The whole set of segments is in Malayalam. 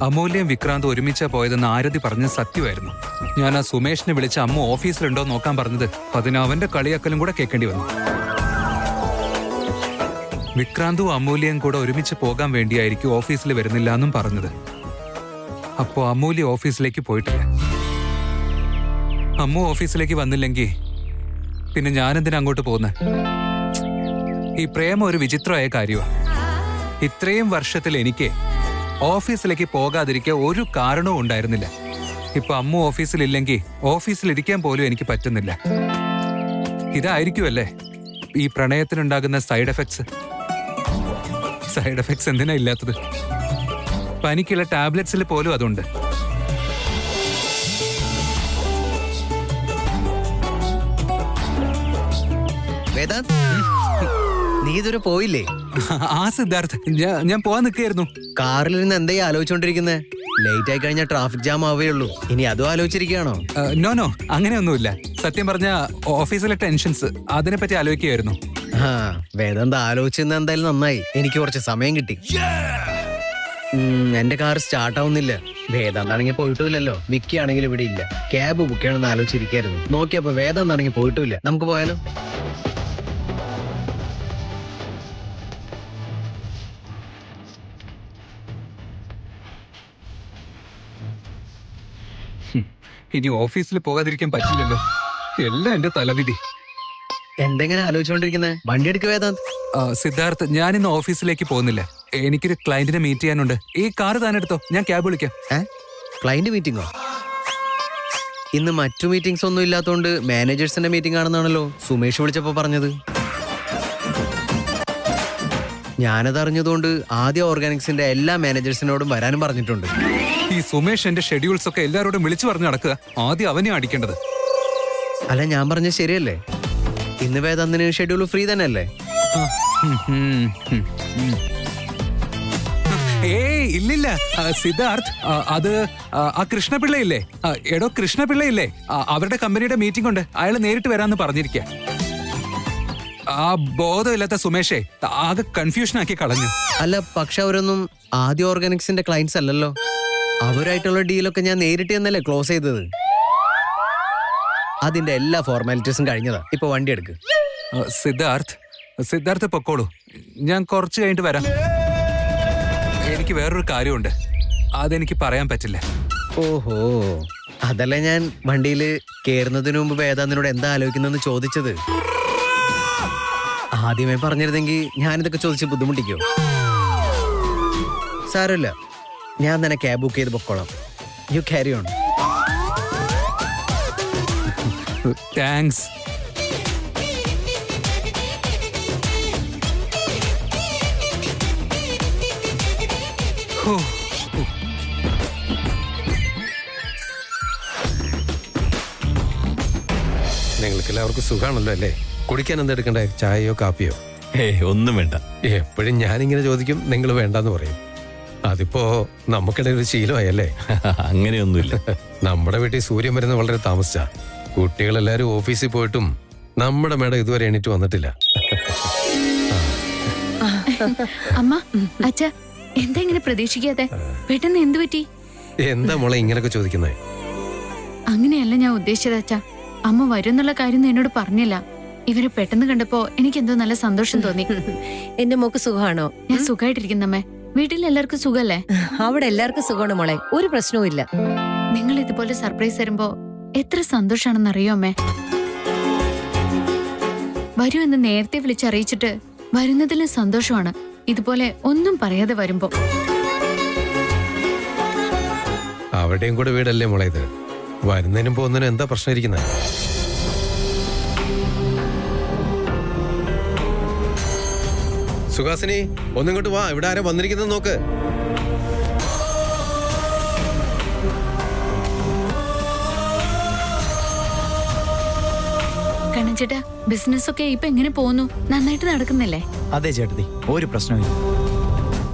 അമൂല്യം വിക്രാന്ത് ഒരുമിച്ചാ പോയതെന്ന് ആരതി പറഞ്ഞത് സത്യമായിരുന്നു. ഞാൻ ആ സുമേഷിനെ വിളിച്ച് അമ്മ ഓഫീസിലുണ്ടോ നോക്കാൻ പറഞ്ഞത് അതിന് അവന്റെ കളിയാക്കലും കൂടെ കേൾക്കേണ്ടി വന്നു. വിക്രാന്തും അമൂല്യം കൂടെ ഒരുമിച്ച് പോകാൻ വേണ്ടിയായിരിക്കും ഓഫീസിൽ വരുന്നില്ല എന്നും പറഞ്ഞത്. അപ്പോ അമൂല്യ ഓഫീസിലേക്ക് പോയിട്ടില്ല. അമ്മു ഓഫീസിലേക്ക് വന്നില്ലെങ്കിൽ പിന്നെ ഞാനെന്തിനാ അങ്ങോട്ട് പോകുന്നത്? ഈ പ്രേമം ഒരു വിചിത്രമായ കാര്യമാണ്. ഇത്രയും വർഷത്തിൽ എനിക്ക് ഓഫീസിലേക്ക് പോകാതിരിക്കാൻ ഒരു കാരണവും ഉണ്ടായിരുന്നില്ല. ഇപ്പൊ അമ്മു ഓഫീസിലില്ലെങ്കിൽ ഓഫീസിലിരിക്കാൻ പോലും എനിക്ക് പറ്റുന്നില്ല. ഇതായിരിക്കുമല്ലേ ഈ പ്രണയത്തിനുണ്ടാകുന്ന സൈഡ് എഫക്ട്സ്? സൈഡ് എഫക്ട്സ് എന്തിനാ ഇല്ലാത്തത്? പനിക്കുള്ള ടാബ്ലറ്റ്സിൽ പോലും അതുണ്ട്. നീ ഇതുവരെ പോയില്ലേ? ആ സിദ്ധാർത്ഥ്, ഞാൻ പോവാൻ നിൽക്കായിരുന്നു. കാറിൽ നിന്ന് എന്തായി ആലോചിച്ചോണ്ടിരിക്കുന്നത്? ലേറ്റ് ആയി കഴിഞ്ഞാൽ ട്രാഫിക് ജാം ആവേയുള്ളൂ. ഇനി അതും ആലോചിച്ചിരിക്കുകയാണോ? നോ അങ്ങനെയൊന്നുമില്ല. സത്യം പറഞ്ഞ ഓഫീസിലെ ടെൻഷൻസ് അതിനെപ്പറ്റി ആലോചിക്കുകയായിരുന്നു. വേദാന്ത ആലോചിച്ചെന്ന് എന്തായാലും നന്നായി. എനിക്ക് കുറച്ച് സമയം കിട്ടി. എന്റെ കാർ സ്റ്റാർട്ട് ആവുന്നില്ല. വേദാന്താണെങ്കിൽ പോയിട്ടുമില്ലല്ലോ. വിക്കി ആണെങ്കിലും ഇവിടെ ഇല്ല. ക്യാബ് ബുക്ക് ചെയ്യണമെന്ന് ആലോചിച്ചിരിക്കായിരുന്നു. നോക്കിയപ്പോ വേദാന്താണെങ്കിൽ പോയിട്ടുമില്ല. നമുക്ക് പോയാലോ? ഇനി ഓഫീസിൽ പോകാതിരിക്കാൻ പറ്റില്ലല്ലോ. എല്ലാം എന്റെ തലവിധി. എന്തെങ്ങനെ ആലോചിച്ചോണ്ടിരിക്കുന്നത്? വണ്ടി എടുക്കുക വേദാന്ത്. സിദ്ധാർത്ഥ്, ഞാനിന്ന് ഓഫീസിലേക്ക് പോകുന്നില്ല. എനിക്കൊരു ക്ലയന്റിനെ മീറ്റ് ചെയ്യാനുണ്ട്. ഈ കാറ് താൻ എടുത്തോ, ഞാൻ ക്യാബ് വിളിക്കാം. ക്ലയന്റ് മീറ്റിംഗോ? ഇന്ന് മറ്റു മീറ്റിംഗ്സ് ഒന്നും ഇല്ലാത്തതുകൊണ്ട് മാനേജേഴ്സിന്റെ മീറ്റിംഗ് ആണെന്നാണല്ലോ സുമേഷ് വിളിച്ചപ്പോ പറഞ്ഞത്. ഞാനത് അറിഞ്ഞതുകൊണ്ട് ആദ്യ ഓർഗാനിക്സിന്റെ എല്ലാ മാനേജേഴ്സിനോടും വരാനും പറഞ്ഞിട്ടുണ്ട്. ഈ സുമേഷ് എന്റെ ഷെഡ്യൂൾസ് ഒക്കെ എല്ലാവരോടും വിളിച്ചു പറഞ്ഞു നടക്കുക. ആദ്യം അവനെ അടിക്കേണ്ടത്. അല്ല, ഞാൻ പറഞ്ഞത് ശരിയല്ലേ? ഇന്ന് വേദാന്തിന് ഷെഡ്യൂൾ ഫ്രീ തന്നെ അല്ലേ? ഏയ് ഇല്ലില്ല സിദ്ധാർത്ഥ്, അത് ആ കൃഷ്ണപിള്ളയില്ലേ? എടോ കൃഷ്ണപിള്ളയില്ലേ? അവരുടെ കമ്പനിയുടെ മീറ്റിംഗ് ഉണ്ട്. അയാൾ നേരിട്ട് വരാന്ന് പറഞ്ഞിരിക്കുക. ആ ബോധമില്ലാത്ത സുമേഷേ ആകെ കൺഫ്യൂഷൻ ആക്കി കളഞ്ഞു. അല്ല, പക്ഷെ അവരൊന്നും ആദ്യ ഓർഗാനിക്സിന്റെ ക്ലയൻസ് അല്ലല്ലോ. അവരായിട്ടുള്ള ഡീലൊക്കെ ഞാൻ നേരിട്ട് എന്നല്ലേ ക്ലോസ് ചെയ്തത്. അതിന്റെ എല്ലാ ഫോർമാലിറ്റീസും കഴിഞ്ഞതാ. ഇപ്പൊ വണ്ടി എടുക്ക്. സിദ്ധാർത്ഥ് പൊക്കോളൂ, ഞാൻ കുറച്ച് കഴിഞ്ഞിട്ട് വരാം. എനിക്ക് വേറൊരു കാര്യമുണ്ട്, അതെനിക്ക് പറയാൻ പറ്റില്ല. ഓഹോ, അതല്ല ഞാൻ വണ്ടിയിൽ കേറുന്നതിന് മുമ്പ് വേദാന്തിനോട് എന്താ ആലോചിക്കുന്നെന്ന് ചോദിച്ചത്. ആദ്യമേ പറഞ്ഞിരുന്നെങ്കിൽ ഞാനിതൊക്കെ ചോദിച്ച് ബുദ്ധിമുട്ടിക്കോ? സാരമില്ല, ഞാൻ തന്നെ ക്യാബ് ബുക്ക് ചെയ്ത് പൊക്കോളാം. You carry on. താങ്ക്സ്. നിങ്ങൾക്ക് എല്ലാവർക്കും സുഖാണല്ലോ അല്ലേ? കുടിക്കാൻ എന്താ എടുക്കണ്ടേ? ചായയോ കാപ്പിയോ? ഒന്നും വേണ്ട. എപ്പോഴും ഞാനിങ്ങനെ ചോദിക്കും, നിങ്ങൾ വേണ്ടെന്ന് പറയും. അതിപ്പോ നമുക്കിടയിൽ ഒരു ശീലമായല്ലേ? അങ്ങനെയൊന്നുമില്ല. നമ്മുടെ വീട്ടിൽ സൂര്യൻ വരുന്നത് വളരെ താമസിച്ചാ. കുട്ടികളെല്ലാരും ഓഫീസിൽ പോയിട്ടും നമ്മുടെ മേഡം ഇതുവരെ എണീറ്റ് വന്നിട്ടില്ല. അമ്മ, അച്ഛാ, എന്താ ഇങ്ങനെ പ്രതീക്ഷിക്കാതെ? പെട്ടെന്ന് എന്തു പറ്റി? എന്താ മോളെ ഇങ്ങനൊക്കെ ചോദിക്കുന്നേ? അങ്ങനെയല്ല ഞാൻ ഉദ്ദേശിച്ചത് അച്ഛാ. അമ്മ വരുന്നുള്ള കാര്യം എന്നോട് പറഞ്ഞില്ല. ഇവരെ പെട്ടെന്ന് കണ്ടപ്പോ എനിക്ക് എന്തോ നല്ല സന്തോഷം തോന്നി. എന്റെ മോക്ക് സുഖമാണോ? ഞാൻ സുഖമായിട്ടിരിക്കുന്നമ്മേ. വീട്ടിൽ എല്ലാവർക്കും സുഖല്ലേ? അവിടെ എല്ലാവർക്കും സുഖമാണ് മോളെ, ഒരു പ്രശ്നവും ഇല്ല. നിങ്ങൾ ഇതുപോലെ സർപ്രൈസ് തരുമ്പോ എത്ര സന്തോഷാണെന്ന് അറിയോ അമ്മേ? വരൂ എന്ന് നേരത്തെ വിളിച്ചറിയിച്ചിട്ട് വരുന്നതിലും സന്തോഷമാണ്. ഇതുപോലെ ഒന്നും പറയാതെ വരുമ്പോ. അവിടെയും കൂടെ വീടല്ലേ മോളെ ഇത്? വരുന്നതിനും പോകുന്നതിനും എന്താ പ്രശ്നം ഇരിക്കുന്നത്? സുഹാസിനി, ഒന്നിങ്ങോട്ട് വാ. ഇവിടെ ആരാ വന്നിരിക്കുന്നത് നോക്ക്. കണ്ണൻചേട്ടാ, ബിസിനസ് ഒക്കെ ഇപ്പൊ എങ്ങനെ പോകുന്നു? നന്നായിട്ട് നടക്കുന്നില്ലേ? അതെ ചേട്ടത്തി, ഒരു പ്രശ്നമില്ല.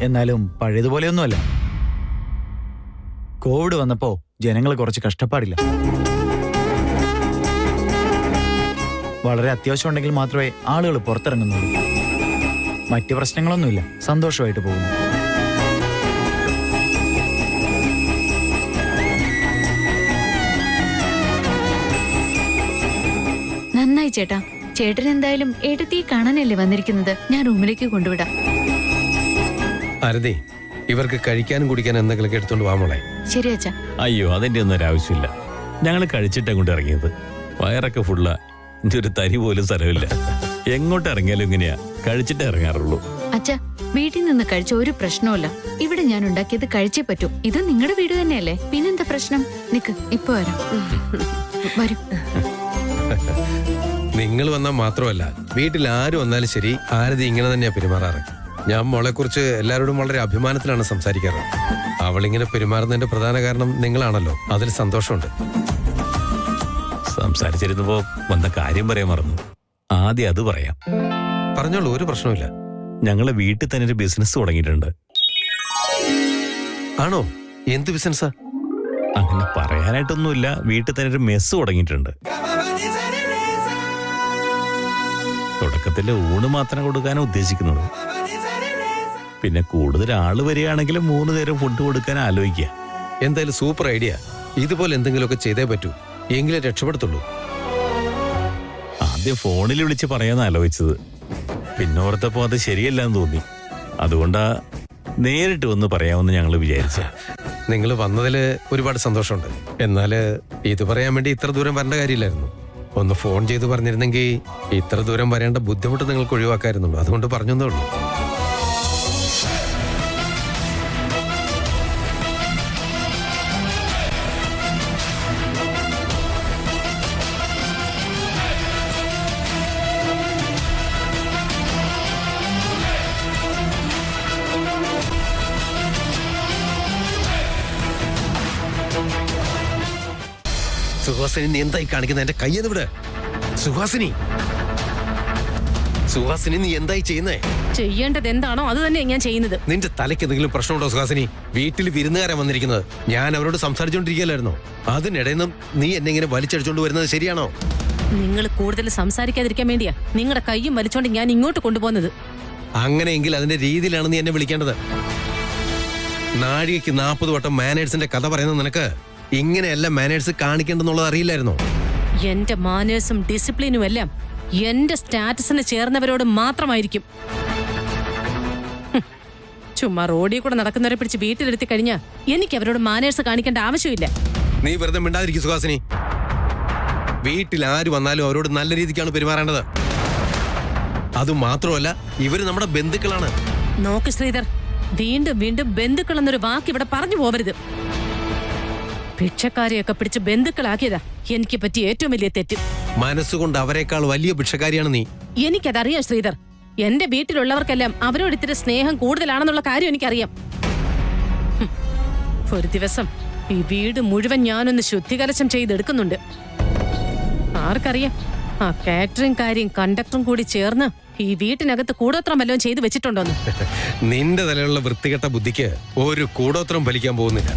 എന്നാലും പഴയതുപോലെയൊന്നുമല്ല. കോവിഡ് വന്നപ്പോ ജനങ്ങൾ കുറച്ച് കഷ്ടപ്പാടില്ല. വളരെ അത്യാവശ്യം ഉണ്ടെങ്കിൽ മാത്രമേ ആളുകൾ പുറത്തിറങ്ങുന്നുള്ളൂ. മറ്റു പ്രശ്നങ്ങളൊന്നുമില്ല, സന്തോഷമായിട്ട് പോകുന്നു. ചേട്ടാ. ചേട്ടൻ എന്തായാലും ഏട്ടത്തിയെ കാണാനല്ലേ വന്നിരിക്കുന്നത്. ഞാൻ റൂമിലേക്ക് കൊണ്ടുവിടാം. ആരതി, ഇവർക്ക് കഴിക്കാനും കുടിക്കാനും എന്തെങ്കിലുമൊക്കെ എടുത്തോണ്ട് വാ മോളെ. ശരി അച്ഛാ. അയ്യോ അതിന്റെ ഒന്നും ഒരാവശ്യമില്ല. ഞങ്ങൾ കഴിച്ചിട്ട് അങ്ങോട്ട് ഇറങ്ങിയത്. വയറൊക്കെ ഫുള്ള, ഒരു തരി പോലും സ്ഥലമില്ല. എങ്ങോട്ട് ഇറങ്ങിയാലും ഇങ്ങനെയാ, കഴിച്ചിട്ടേ ഇറങ്ങാറുള്ളൂ. അച്ഛാ, വീട്ടിൽ നിന്ന് കഴിച്ച ഒരു പ്രശ്നവുമില്ല. ഇവിടെ ഞാൻ ഉണ്ടാക്കിയത് കഴിച്ചേ പറ്റൂ. ഇത് നിങ്ങളുടെ വീട് തന്നെയല്ലേ, പിന്നെന്താ പ്രശ്നം? നിക്ക്, ഇപ്പൊ വരാം. വരും. നിങ്ങൾ വന്നാൽ മാത്രമല്ല, വീട്ടിൽ ആര് വന്നാലും ശരി ആരതി ഇങ്ങനെ തന്നെയാ പെരുമാറാറ്. ഞാൻ മോളെ കുറിച്ച് എല്ലാവരോടും വളരെ അഭിമാനത്തിലാണ് സംസാരിക്കാറ്. അവളിങ്ങനെ പെരുമാറുന്നതിന്റെ പ്രധാന കാരണം നിങ്ങളാണല്ലോ. അതിൽ സന്തോഷമുണ്ട്. സംസാരിച്ചിരുന്നപ്പോ വന്ന കാര്യം പറയാൻ മറന്നു. ആദ്യം അത് പറയാം. പറഞ്ഞോളൂ, ഒരു പ്രശ്നമില്ല. ഞങ്ങളെ വീട്ടിൽ തന്നെ ഒരു ബിസിനസ് തുടങ്ങിയിട്ടുണ്ട്. ആണോ? എന്ത് ബിസിനസ്സാ? അങ്ങനെ പറയാനായിട്ടൊന്നുമില്ല. വീട്ടിൽ തന്നെ ഒരു മെസ്സ് തുടങ്ങിയിട്ടുണ്ട്. തുടക്കത്തില് ഊണ് മാത്രം കൊടുക്കാനാണ് ഉദ്ദേശിക്കുന്നത്. പിന്നെ കൂടുതൽ ആള് വരികയാണെങ്കിൽ 3 നേരം ഫുഡ് കൊടുക്കാൻ ആലോചിക്കുക. എന്തായാലും സൂപ്പർ ഐഡിയ. ഇതുപോലെ എന്തെങ്കിലുമൊക്കെ ചെയ്തേ പറ്റൂ, എങ്കിലേ രക്ഷപ്പെടുത്തുള്ളൂ. ആദ്യം ഫോണിൽ വിളിച്ച് പറയാന്ന് ആലോചിച്ചത്. പിന്നെ ഓർത്തപ്പോ അത് ശരിയല്ലെന്ന് തോന്നി. അതുകൊണ്ടാ നേരിട്ട് വന്ന് പറയാമെന്ന് ഞങ്ങൾ വിചാരിച്ച. നിങ്ങൾ വന്നതിൽ ഒരുപാട് സന്തോഷമുണ്ട്. എന്നാൽ ഇത് പറയാൻ വേണ്ടി ഇത്ര ദൂരം വരേണ്ട കാര്യമില്ലായിരുന്നു. ഒന്ന് ഫോൺ ചെയ്ത് പറഞ്ഞിരുന്നെങ്കിൽ ഇത്ര ദൂരം വരേണ്ട ബുദ്ധിമുട്ട് നിങ്ങൾക്ക് ഒഴിവാക്കായിരുന്നുള്ളൂ. അതുകൊണ്ട് പറഞ്ഞതേ ഉള്ളൂ. സുഹാസിനി, നീ എന്തായി കാണിക്കുന്നത്? എന്റെ കയ്യെന്ന് വിട്. സുഹാസിനി, സുഹാസിനി, നീ എന്തായി ചെയ്യുന്നേ? ചെയ്യേണ്ടത് എന്താണോ അത് തന്നെ ഞാൻ ചെയ്യുന്നത്. നിന്റെ തലയ്ക്ക് എന്തെങ്കിലും പ്രശ്നമുണ്ടോ സുഹാസിനി? വീട്ടിൽ വിരുന്നുകാരാൻ വന്നിരിക്കുന്നത്. ഞാൻ അവരോട് സംസാരിച്ചോണ്ടിരിക്കുകയല്ലായിരുന്നോ? അതിനിടയിൽ നിന്നും നീ എന്നെ ഇങ്ങനെ വലിച്ചടിച്ചോണ്ട് വരുന്നത് ശരിയാണോ? നിങ്ങൾ കൂടുതൽ സംസാരിക്കാതിരിക്കാൻ വേണ്ടിയാ നിങ്ങളുടെ കയ്യും വലിച്ചോണ്ട് ഞാൻ ഇങ്ങോട്ട് കൊണ്ടുപോകുന്നത്. അങ്ങനെയെങ്കിൽ അതിന്റെ രീതിയിലാണ് നീ എന്നെ വിളിക്കേണ്ടത്. നാഴികയ്ക്ക് 40 വട്ടം മാനേഴ്സിന്റെ കഥ പറയുന്നത് നിനക്ക് ഇങ്ങനെയല്ല മാനേഴ്സ് കാണിക്കേണ്ടെന്നുള്ളത് അറിയില്ലായിരുന്നോ? എന്റെ മാനേഴ്സും ഡിസിപ്ലിനും എല്ലാം എന്റെ സ്റ്റാറ്റസിന് ചേർന്നവരോട് മാത്രമായിരിക്കും. ചുമ്മാ റോഡിൽ കൂടെ നടക്കുന്നവരെ പിടിച്ച് വീട്ടിലെടുത്തി കഴിഞ്ഞാ എനിക്ക് അവരോട് മാനേഴ്സ് കാണിക്കേണ്ട ആവശ്യമില്ല. നീ വെറുതെ മിണ്ടാതിരിക്കും സുഹാസിനി. വീട്ടിൽ ആര് വന്നാലും അവരോട് നല്ല രീതിക്കാണ് പെരുമാറേണ്ടത്. അതുമാത്രമല്ല, ഇവര് നമ്മുടെ ബന്ധുക്കളാണ്. നോക്ക് ശ്രീധർ, വീണ്ടും വീണ്ടും ബന്ധുക്കൾ എന്നൊരു വാക്ക് ഇവിടെ പറഞ്ഞു പോവരുത്. ഭിക്ഷക്കാരെയൊക്കെ പിടിച്ച് ബന്ധുക്കളാക്കിയതാ എനിക്ക് പറ്റിയ ഏറ്റവും വലിയ തെറ്റ്. മനസ്സുകൊണ്ട് അവരെക്കാൾ വലിയ ഭിക്ഷക്കാരിയാണ് നീ. എനിക്കതറിയാം ശ്രീധർ. എന്റെ വീട്ടിലുള്ളവർക്കെല്ലാം അവരോട് ഇത്തിരി സ്നേഹം കൂടുതലാണെന്നുള്ള കാര്യം എനിക്കറിയാം. ഒരു ദിവസം ഈ വീട് മുഴുവൻ ഞാനൊന്ന് ശുദ്ധികലശം ചെയ്തെടുക്കുന്നുണ്ട്. ആർക്കറിയാം, ആ കാറ്ററിംഗ് കാര്യം കണ്ടക്ടറും കൂടി ചേർന്ന് ഈ വീട്ടിനകത്ത് കൂടോത്രം വല്ലതും ചെയ്തു വെച്ചിട്ടുണ്ടോന്ന്. നിന്റെ തലയുള്ള വൃത്തികെട്ട ബുദ്ധിക്ക് ഒരു കൂടോത്രം ഫലിക്കാൻ പോകുന്നില്ല.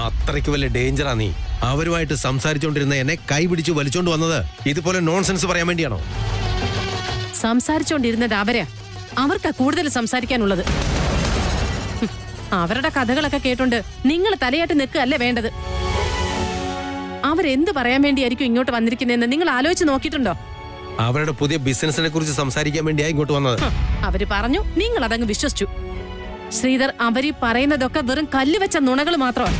അത്രയ്ക്ക് വലിയ ഡേഞ്ചറാ നീ. അവരുമായിട്ട് സംസാരിച്ചോണ്ടിരുന്ന എന്നെ കൈ പിടിച്ച് വലിച്ചോണ്ട് വന്നത് ഇതുപോലെ നോൺസെൻസ് പറയാൻ വേണ്ടിയാണോ? സംസാരിച്ചോണ്ടിരുന്നത് അവരാ. അവർക്കാ കൂടുതൽ സംസാരിക്കാനുള്ളത്. അവരുടെ കഥകളൊക്കെ കേട്ടോണ്ട് നിങ്ങൾ തലയാട്ടി നിൽക്കുകയല്ലേ വേണ്ടത്. അവരെന്ത് പറയാൻ വേണ്ടിയായിരിക്കും ഇങ്ങോട്ട് വന്നിരിക്കുന്നതെന്ന് നിങ്ങൾ ആലോചിച്ച് നോക്കിയിട്ടുണ്ടോ? അവരുടെ പുതിയ ബിസിനസിനെ കുറിച്ച് സംസാരിക്കാൻ വേണ്ടിയാ ഇങ്ങോട്ട് വന്നത്. അവര് പറഞ്ഞു, നിങ്ങൾ അതങ്ങ് വിശ്വസിച്ചു. ശ്രീധർ, അവര് പറയുന്നതൊക്കെ വെറും കല്ല് വെച്ച നുണകൾ മാത്രമാണ്.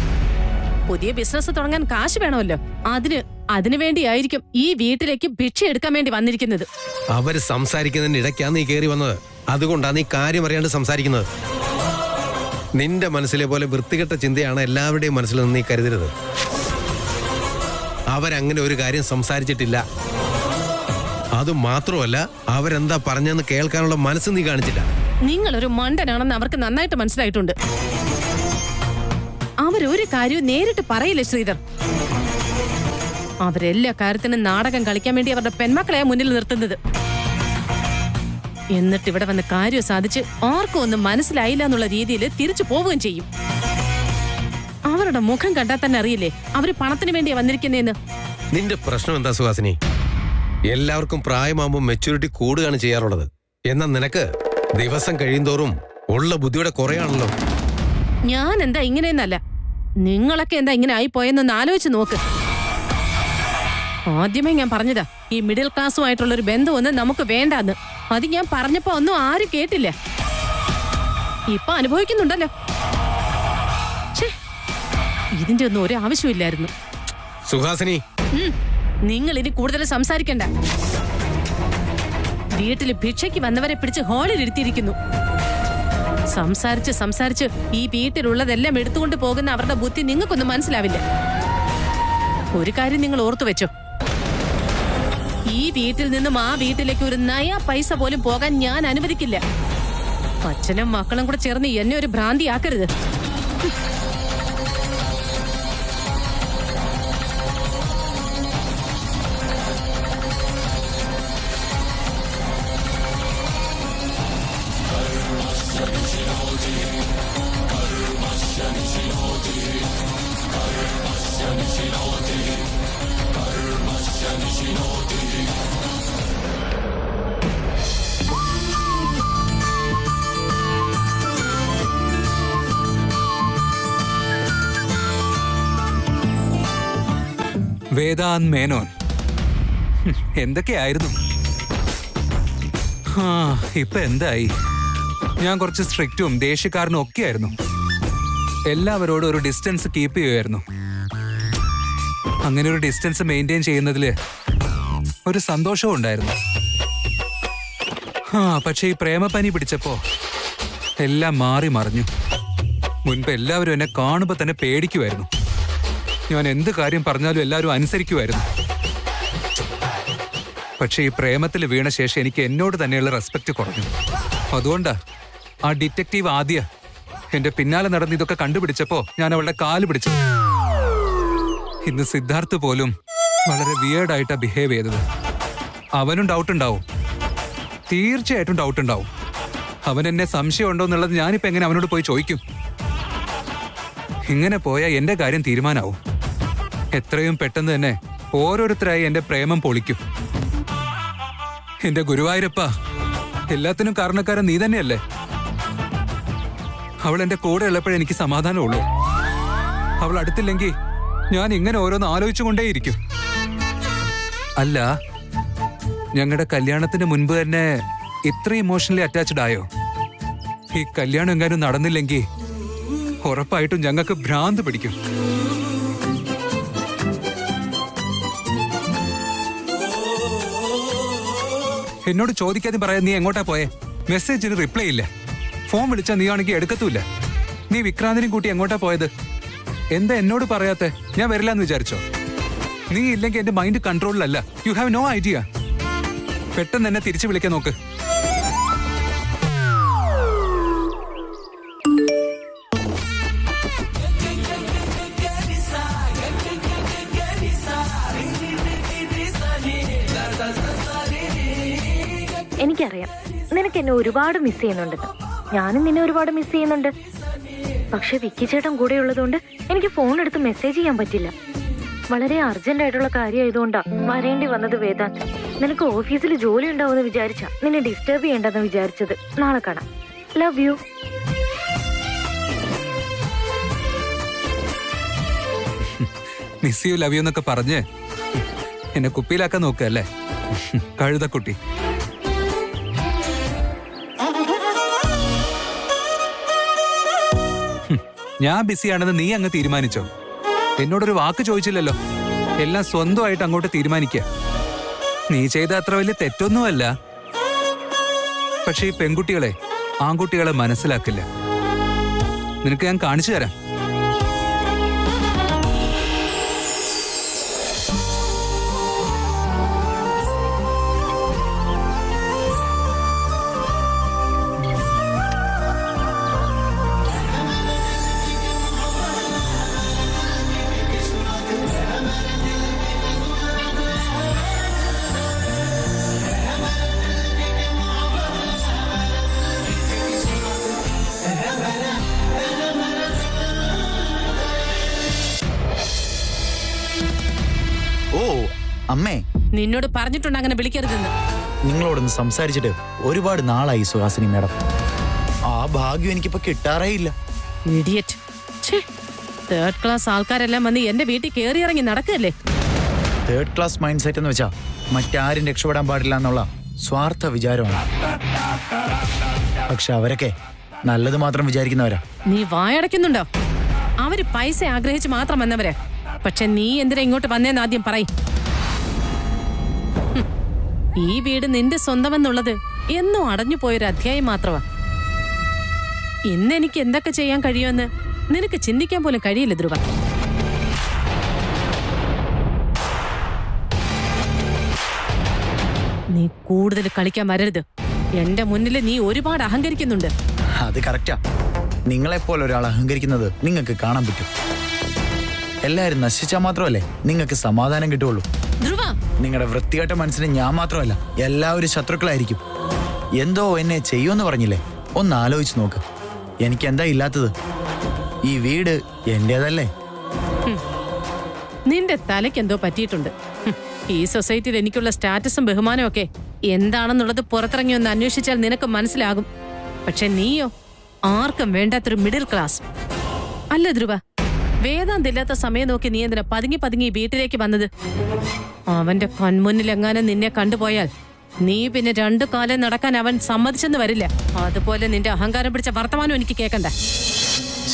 പുതിയ ബിസിനസ് തുടങ്ങാൻ കാശ് വേണമല്ലോ. അതിനു വേണ്ടിയായിരിക്കും ഈ വീട്ടിലേക്ക് ഭിക്ഷ എടുക്കാൻ വേണ്ടി വന്നിരിക്കുന്നത്. അവര് സംസാരിക്കുന്നതിന് ഇടയ്ക്കാണ് നീ കയറി വന്നത്. അതുകൊണ്ടാണ് നീ കാര്യം അറിയാണ്ട് സംസാരിക്കുന്നത്. നിന്റെ മനസ്സിലെ പോലെ വൃത്തികെട്ട ചിന്തയാണ് എല്ലാവരുടെയും മനസ്സിൽ നിന്ന് നീ കരുതരുത്. അവരങ്ങനെ ഒരു കാര്യം സംസാരിച്ചിട്ടില്ല. അതുമാത്രമല്ല, അവരെന്താ പറഞ്ഞെന്ന് കേൾക്കാനുള്ള മനസ്സ് നീ കാണിച്ചില്ല. നിങ്ങളൊരു മണ്ടനാണെന്ന് അവർക്ക് നന്നായിട്ട് മനസ്സിലായിട്ടുണ്ട്. അവരൊരു കാര്യവും നേരിട്ട് പറയില്ല ശ്രീധർ. അവരെല്ലാ കാര്യത്തിനും നാടകം കളിക്കാൻ വേണ്ടി അവരുടെ പെൺമക്കളെയാ മുന്നിൽ നിർത്തുന്നത്. എന്നിട്ട് ഇവിടെ വന്ന് കാര്യം സാധിച്ച് ആർക്കും ഒന്നും മനസ്സിലായില്ല എന്നുള്ള രീതിയിൽ തിരിച്ചു പോവുകയും ചെയ്യും. അവരുടെ മുഖം കണ്ടാൽ തന്നെ അറിയില്ലേ അവര് പണത്തിന് വേണ്ടിയാ വന്നിരിക്കുന്നതെന്ന്. നിന്റെ പ്രശ്നം എന്താ സുഹാസിനി? എല്ലാവർക്കും പ്രായമാകുമ്പോൾ മെച്യൂരിറ്റി കൂടുകയാണ് ചെയ്യാറുള്ളത്. എന്നാൽ നിനക്ക് ദിവസം കഴിയുന്തോറും ഉള്ള ബുദ്ധിയുടെ കുറയാണല്ലോ. ഞാൻ എന്താ ഇങ്ങനെയെന്നല്ല, നിങ്ങളൊക്കെ എന്താ ഇങ്ങനെ ആയിപ്പോയെന്നൊന്ന് ആലോചിച്ച് നോക്ക്. ആദ്യമേ ഞാൻ പറഞ്ഞതാ ഈ മിഡിൽ ക്ലാസ്സുമായിട്ടുള്ള ഒരു ബന്ധമൊന്നും നമുക്ക് വേണ്ടാന്ന്. അത് ഞാൻ പറഞ്ഞപ്പോ ഒന്നും ആരും കേട്ടില്ല. ഇപ്പൊ അനുഭവിക്കുന്നുണ്ടല്ലോ. ഛേ, ഇതിന്റെ ഒന്നും ഒരു ആവശ്യമില്ലായിരുന്നു. സുഹാസിനി, നിങ്ങൾ ഇനി കൂടുതൽ സംസാരിക്കണ്ട. വീട്ടിൽ ഭിക്ഷയ്ക്ക് വന്നവരെ പിടിച്ച് ഹാളിൽ ഇരുത്തിയിരിക്കുന്നു. സംസാരിച്ച് ഈ വീട്ടിലുള്ളതെല്ലാം എടുത്തുകൊണ്ട് പോകുന്ന അവരുടെ ബുദ്ധി നിങ്ങൾക്കൊന്നും മനസ്സിലാവില്ല. ഒരു കാര്യം നിങ്ങൾ ഓർത്തു വെച്ചോ, ഈ വീട്ടിൽ നിന്നും ആ വീട്ടിലേക്ക് ഒരു നയ പൈസ പോലും പോകാൻ ഞാൻ അനുവദിക്കില്ല. അച്ഛനും മക്കളും കൂടെ ചേർന്ന് എന്നെ ഒരു ഭ്രാന്തിയാക്കരുത്. വേദാന്ത് മേനോൻ എന്തൊക്കെയായിരുന്നു. ഇപ്പൊ എന്തായി? ഞാൻ കുറച്ച് സ്ട്രിക്റ്റും ദേഷ്യക്കാരനും ഒക്കെ ആയിരുന്നു. എല്ലാവരോടും ഒരു ഡിസ്റ്റൻസ് കീപ്പ് ചെയ്യുമായിരുന്നു. അങ്ങനെ ഒരു ഡിസ്റ്റൻസ് മെയിൻറ്റെയിൻ ചെയ്യുന്നതില് ഒരു സന്തോഷവും ഉണ്ടായിരുന്നു. പക്ഷെ ഈ പ്രേമപ്പനി പിടിച്ചപ്പോ എല്ലാം മാറി മറിഞ്ഞു. മുൻപ് എല്ലാവരും എന്നെ കാണുമ്പോ തന്നെ പേടിക്കുമായിരുന്നു. ഞാൻ എന്ത് കാര്യം പറഞ്ഞാലും എല്ലാവരും അനുസരിക്കുമായിരുന്നു. പക്ഷെ ഈ പ്രേമത്തിൽ വീണ ശേഷം എനിക്ക് എന്നോട് തന്നെയുള്ള റെസ്പെക്ട് കുറഞ്ഞു. അതുകൊണ്ടാ ആ ഡിറ്റക്റ്റീവ് ആദ്യ എന്റെ പിന്നാലെ നടന്ന് ഇതൊക്കെ കണ്ടുപിടിച്ചപ്പോ ഞാൻ അവളുടെ കാല് പിടിച്ചു. ഇന്ന് സിദ്ധാർത്ഥ് പോലും വളരെ വിയേർഡായിട്ടാ ബിഹേവ് ചെയ്തത്. അവനും ഡൗട്ട് ഉണ്ടാവും, തീർച്ചയായിട്ടും ഡൗട്ട് ഉണ്ടാവും. അവൻ എന്നെ സംശയം ഉണ്ടോ എന്നുള്ളത് ഞാനിപ്പോ എങ്ങനെ അവനോട് പോയി ചോദിക്കും? ഇങ്ങനെ പോയാൽ എന്റെ കാര്യം തീരുമാനാവും. എത്രയും പെട്ടെന്ന് തന്നെ ഓരോരുത്തരായി എന്റെ പ്രേമം പൊളിക്കും. എന്റെ ഗുരുവായൂരപ്പ, എല്ലാത്തിനും കാരണക്കാരൻ നീ തന്നെയല്ലേ. അവൾ എന്റെ കൂടെ ഉള്ളപ്പോഴേ എനിക്ക് സമാധാനമുള്ളൂ. അവൾ അടുത്തില്ലെങ്കിൽ ഞാൻ ഇങ്ങനെ ഓരോന്ന് ആലോചിച്ചുകൊണ്ടേയിരിക്കും. അല്ല, ഞങ്ങളുടെ കല്യാണത്തിന് മുൻപ് തന്നെ ഇത്ര ഇമോഷണലി അറ്റാച്ച്ഡ് ആയോ? ഈ കല്യാണം എങ്ങാനും നടന്നില്ലെങ്കിൽ ഉറപ്പായിട്ടും ഞങ്ങൾക്ക് ഭ്രാന്ത് പിടിക്കും. എന്നോട് ചോദിക്കാതെ പറയാൻ നീ എങ്ങോട്ടാ പോയേ? മെസ്സേജിന് റിപ്ലൈ ഇല്ല. ഫോൺ വിളിച്ചാൽ നീ ആണെങ്കിൽ എടുക്കത്തൂല്ല. നീ വിക്രാന്തിനും കൂട്ടി എങ്ങോട്ടാ പോയത്? എന്താ എന്നോട് പറയാത്തെ? ഞാൻ വരില്ലെന്ന് വിചാരിച്ചോ? നീ ഇല്ലെങ്കിൽ എന്റെ മൈൻഡ് കൺട്രോളിലല്ല. You have no idea. പെട്ടെന്ന് എന്നെ തിരിച്ചു വിളിക്കാൻ നോക്ക്. എനിക്കറിയാം നിനക്ക് എന്നെ ഒരുപാട് മിസ് ചെയ്യുന്നുണ്ടെന്ന്. ഞാനും നിന്നെ ഒരുപാട് മിസ് ചെയ്യുന്നുണ്ട്. പക്ഷെ വിക്കി ചേട്ടൻ കൂടെ ഉള്ളതുകൊണ്ട് എനിക്ക് ഫോൺ എടുത്ത് മെസ്സേജ് ചെയ്യാൻ പറ്റില്ല. വളരെ അർജന്റ് ആയിട്ടുള്ള കാര്യമായതുകൊണ്ടാ വരേണ്ടി വന്നത്. വേദാന്ത്, നിനക്ക് ഓഫീസിൽ ജോലി ഉണ്ടാവുമെന്ന് വിചാരിച്ചാ നിന്നെ ഡിസ്റ്റർബ് ചെയ്യേണ്ടെന്ന് വിചാരിച്ചത്. നാളെ കാണാം. Love you. Miss you, love you എന്നൊക്കെ പറഞ്ഞ് എന്നെ കുപ്പിയിലാക്കാൻ നോക്കല്ലേ കഴുതക്കുട്ടി. ഞാൻ ബിസിയാണെന്ന് നീ അങ്ങ് തീരുമാനിച്ചോ? എന്നോടൊരു വാക്ക് ചോദിച്ചില്ലല്ലോ. എല്ലാം സ്വന്തമായിട്ട് അങ്ങോട്ട് തീരുമാനിക്കുക. നീ ചെയ്ത അത്ര വലിയ തെറ്റൊന്നുമല്ല. പക്ഷെ ഈ പെൺകുട്ടികളെ ആൺകുട്ടികളെ മനസ്സിലാക്കില്ല. നിനക്ക് ഞാൻ കാണിച്ചു തരാം. അമ്മേ, നിന്നോട് പറഞ്ഞിട്ടുണ്ട് അങ്ങനെ വിളിക്കരുതെന്ന്. നിങ്ങളോടൊന്ന് സംസാരിച്ചിട്ട് ഒരുപാട് നാളായി സുഹാസിനി മാഡം. ആ ഭാഗ്യം എനിക്കിപ്പോ കിട്ടാറേ ഇല്ല. ഇഡിയറ്റ്. തേർഡ് ക്ലാസ് ആൾക്കാരെല്ലാം വന്ന് എന്റെ വീട്ടിൽ കയറി ഇറങ്ങി നടക്കല്ലേ. തേർഡ് ക്ലാസ് മൈൻഡ് സെറ്റ് എന്ന് വെച്ചാ മറ്റാരും രക്ഷപ്പെടാൻ പാടില്ല എന്നുള്ള സ്വാർത്ഥ വിചാരമാണ്. പക്ഷെ അവരൊക്കെ നല്ലത് മാത്രം വിചാരിക്കുന്നവരാ. നീ വായടയ്ക്കുന്നുണ്ടോ? അവര് പൈസ ആഗ്രഹിച്ച് മാത്രം വന്നവര്. പക്ഷെ നീ എന്തിനാ ഇങ്ങോട്ട് വന്നേന്ന് ആദ്യം പറയ്. ഈ വീട് നിന്റെ സ്വന്തമെന്നുള്ളത് എന്നും അടഞ്ഞു പോയൊരു അധ്യായം മാത്രമാ. ഇന്ന് എനിക്ക് എന്തൊക്കെ ചെയ്യാൻ കഴിയുമെന്ന് നിനക്ക് ചിന്തിക്കാൻ പോലും കഴിയില്ല ധ്രുവ. നീ കൂടുതൽ കളിക്കാൻ വരരുത്. എന്റെ മുന്നിൽ നീ ഒരുപാട് അഹങ്കരിക്കുന്നുണ്ട്. അത് കറക്റ്റാ. നിങ്ങളെപ്പോലെ ഒരാൾ അഹങ്കരിക്കുന്നത് നിങ്ങൾക്ക് കാണാൻ പറ്റും. എല്ലാരും നശിച്ചാൽ മാത്രമല്ലേ നിങ്ങൾക്ക് സമാധാനം കിട്ടുള്ളൂ. ധ്രുവ, നിങ്ങളുടെ വൃത്തികെട്ട മനസ്സിന് ഞാൻ മാത്രമല്ല, എല്ലാവരും ശത്രുക്കളായിരിക്കും. എന്തോ എന്നെ ചെയ്യുമെന്ന് പറഞ്ഞില്ലേ, ഒന്ന് ആലോചിച്ച് നോക്ക്. എനിക്ക് എന്താ ഇല്ലാത്തത്? ഈ വീട് എന്റേതല്ലേ? നിന്റെ തലയ്ക്ക് എന്തോ പറ്റിയിട്ടുണ്ട്. ഈ സൊസൈറ്റിയിൽ എനിക്കുള്ള സ്റ്റാറ്റസും ബഹുമാനവും ഒക്കെ എന്താണെന്നുള്ളത് പുറത്തിറങ്ങി ഒന്ന് അന്വേഷിച്ചാൽ നിനക്ക് മനസ്സിലാകും. പക്ഷെ നീയോ ആർക്കും വേണ്ടാത്തൊരു മിഡിൽ ക്ലാസ്. അല്ല ധ്രുവ, വേദാന്തില്ലാത്ത സമയം നോക്കി നീ എന്തിനാ പതുങ്ങി പതുങ്ങി വീട്ടിലേക്ക് വന്നത്? അവന്റെ കൺമുന്നിലെങ്ങാനും നിന്നെ കണ്ടുപോയാൽ നീ പിന്നെ 2 കാലം നടക്കാൻ അവൻ സമ്മതിച്ചെന്ന് വരില്ല. അതുപോലെ നിന്റെ അഹങ്കാരം പിടിച്ച വർത്തമാനം എനിക്ക് കേൾക്കണ്ട.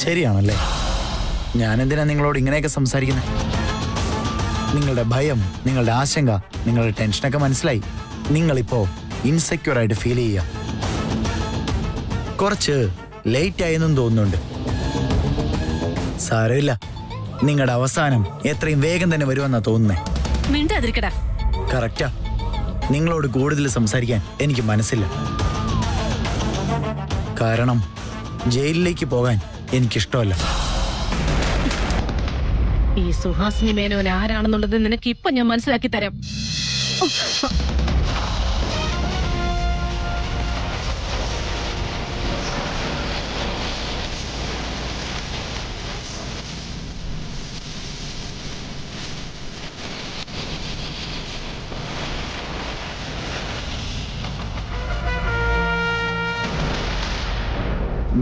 ശരിയാണല്ലേ? ഞാനെന്തിനാ നിങ്ങളോട് ഇങ്ങനെയൊക്കെ സംസാരിക്കുന്നത്? നിങ്ങളുടെ ഭയം, നിങ്ങളുടെ ആശങ്ക, നിങ്ങളുടെ ടെൻഷനൊക്കെ മനസ്സിലായി. നിങ്ങളിപ്പോ ഇൻസെക്യൂർ ആയിട്ട് ഫീൽ ചെയ്യുക. കുറച്ച് ലേറ്റ് ആയെന്നും തോന്നുന്നുണ്ട്. സാരമില്ല, നിങ്ങളുടെ അവസാനം എത്രയും വേഗം തന്നെ വരുമെന്നാ തോന്നുന്നേ. മിണ്ടാതിരിക്കടാ. കറക്റ്റാ. നിങ്ങളോട് കൂടുതൽ സംസാരിക്കാൻ എനിക്ക് മനസ്സില്ല. കാരണം ജയിലിലേക്ക് പോകാൻ എനിക്കിഷ്ടമല്ല. ഈ സുഹാസിനി മേനോൻ ആരാണെന്നുള്ളത് നിനക്ക് ഇപ്പൊ ഞാൻ മനസ്സിലാക്കി തരാം.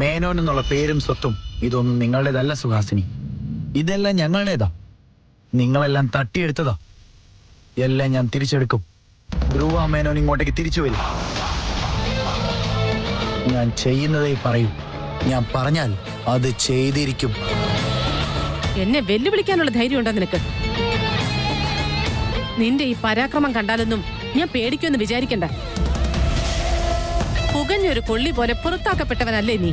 മേനോൻ എന്നുള്ള പേരും സ്വത്തും ഇതൊന്നും നിങ്ങളുടേതല്ല സുഹാസിനി. ഇതെല്ലാം ഞങ്ങളുടേതാ. നിങ്ങളെല്ലാം തട്ടിയെടുത്തതാ. എല്ലാം ഞാൻ തിരിച്ചെടുക്കും. ധ്രുവ മേനോൻ ഇങ്ങോട്ടേക്ക് തിരിച്ചു വരും. ഞാൻ ചെയ്യുന്നതേ പറയൂ. ഞാൻ പറഞ്ഞാൽ അത് ചെയ്തിരിക്കും. എന്നെ വെല്ലുവിളിക്കാനുള്ള ധൈര്യം ഉണ്ടോ നിനക്ക്? നിന്റെ ഈ പരാക്രമം കണ്ടാലൊന്നും ഞാൻ പേടിക്കുമെന്ന് വിചാരിക്കണ്ട. പുകഞ്ഞൊരു കൊള്ളി പോലെ പുറത്താക്കപ്പെട്ടവനല്ലേ നീ?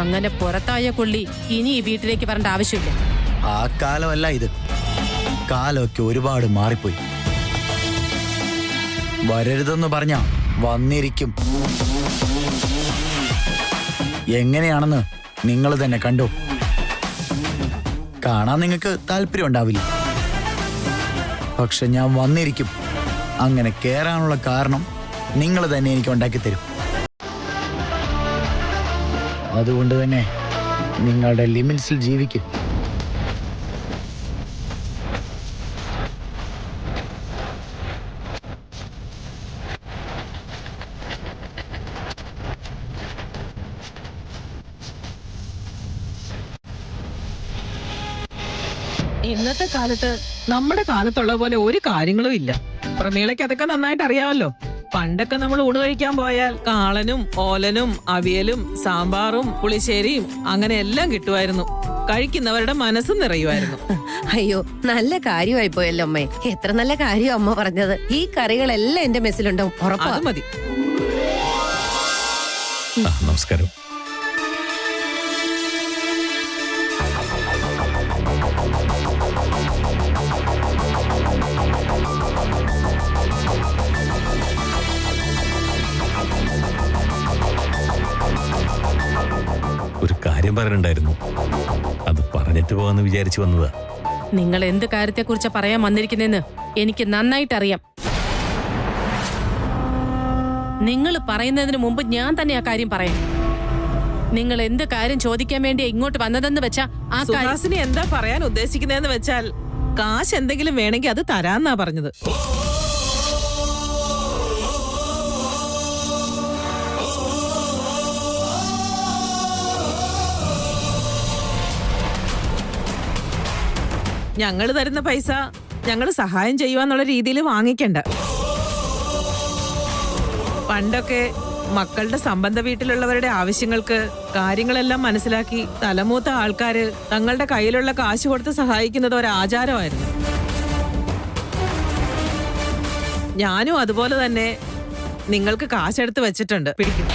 അങ്ങനെ പുറത്തായ കൊള്ളി ഇനി ഈ വീട്ടിലേക്ക് വരേണ്ട ആവശ്യമില്ല. ആ കാലമല്ല ഇത്. കാലമൊക്കെ ഒരുപാട് മാറിപ്പോയി. വരരുതെന്ന് പറഞ്ഞാ വന്നിരിക്കും. എങ്ങനെയാണെന്ന് നിങ്ങൾ തന്നെ കണ്ടു. കാണാൻ നിങ്ങൾക്ക് താല്പര്യം ഉണ്ടാവില്ല. പക്ഷെ ഞാൻ വന്നിരിക്കും. അങ്ങനെ കേറാനുള്ള കാരണം നിങ്ങൾ തന്നെ എനിക്ക് ഉണ്ടാക്കി തരും. അതുകൊണ്ട് തന്നെ നിങ്ങളുടെ ലിമിറ്റ്സിൽ ജീവിക്കും. ഇന്നത്തെ കാലത്ത് നമ്മുടെ കാലത്തുള്ള പോലെ ഒരു കാര്യങ്ങളും ഇല്ല. പ്രമീളയ്ക്ക് അതൊക്കെ നന്നായിട്ട് അറിയാമല്ലോ. പണ്ടൊക്കെ നമ്മൾ ഊണ് കഴിക്കാൻ പോയാൽ കാളനും ഓലനും അവിയലും സാമ്പാറും പുളിശ്ശേരിയും അങ്ങനെ എല്ലാം കിട്ടുമായിരുന്നു. കഴിക്കുന്നവരുടെ മനസ്സും നിറയുമായിരുന്നു. അയ്യോ, നല്ല കാര്യമായി പോയല്ലോ അമ്മേ. എത്ര നല്ല കാര്യം അമ്മ പറഞ്ഞത്. ഈ കറികളെല്ലാം എന്റെ മെസ്സിലുണ്ടാവും, ഉറപ്പാ. അത് മതി. നമസ്കാരം. ഒരു കാര്യം പറയാനുണ്ടായിരുന്നു. അത് പറഞ്ഞിട്ട് പോവാന്ന് വിചാരിച്ചു വന്നതാ. നിങ്ങൾ എന്ത് കാര്യത്തെക്കുറിച്ച് പറയാൻ വന്നിരിക്കുന്നെന്ന് എനിക്ക് നന്നായിട്ട് അറിയാം. നിങ്ങൾ പറയുന്നതിന് മുമ്പ് ഞാൻ തന്നെ ആ കാര്യം പറയാം. നിങ്ങൾ എന്ത് കാര്യം ചോദിക്കാൻ വേണ്ടി ഇങ്ങോട്ട് വന്നതെന്ന് വെച്ചാ ആ സുഹാസിനി എന്താ പറയാൻ ഉദ്ദേശിക്കുന്നതെന്ന് വെച്ചാൽ കാശ് എന്തെങ്കിലും വേണമെങ്കിൽ അത് തരാന്നാ പറഞ്ഞത്. ഞങ്ങൾ തരുന്ന പൈസ ഞങ്ങൾ സഹായം ചെയ്യുവാന്നുള്ള രീതിയിൽ വാങ്ങിക്കണ്ട. പണ്ടൊക്കെ മക്കളുടെ സംബന്ധ വീട്ടിലുള്ളവരുടെ ആവശ്യങ്ങൾക്ക് കാര്യങ്ങളെല്ലാം മനസ്സിലാക്കി തലമൂത്ത ആൾക്കാര് തങ്ങളുടെ കയ്യിലുള്ള കാശ് കൊടുത്ത് സഹായിക്കുന്നത് ഒരു ആചാരമായിരുന്നു. ഞാനും അതുപോലെ തന്നെ നിങ്ങൾക്ക് കാശെടുത്ത് വെച്ചിട്ടുണ്ട്, പിടിക്കും.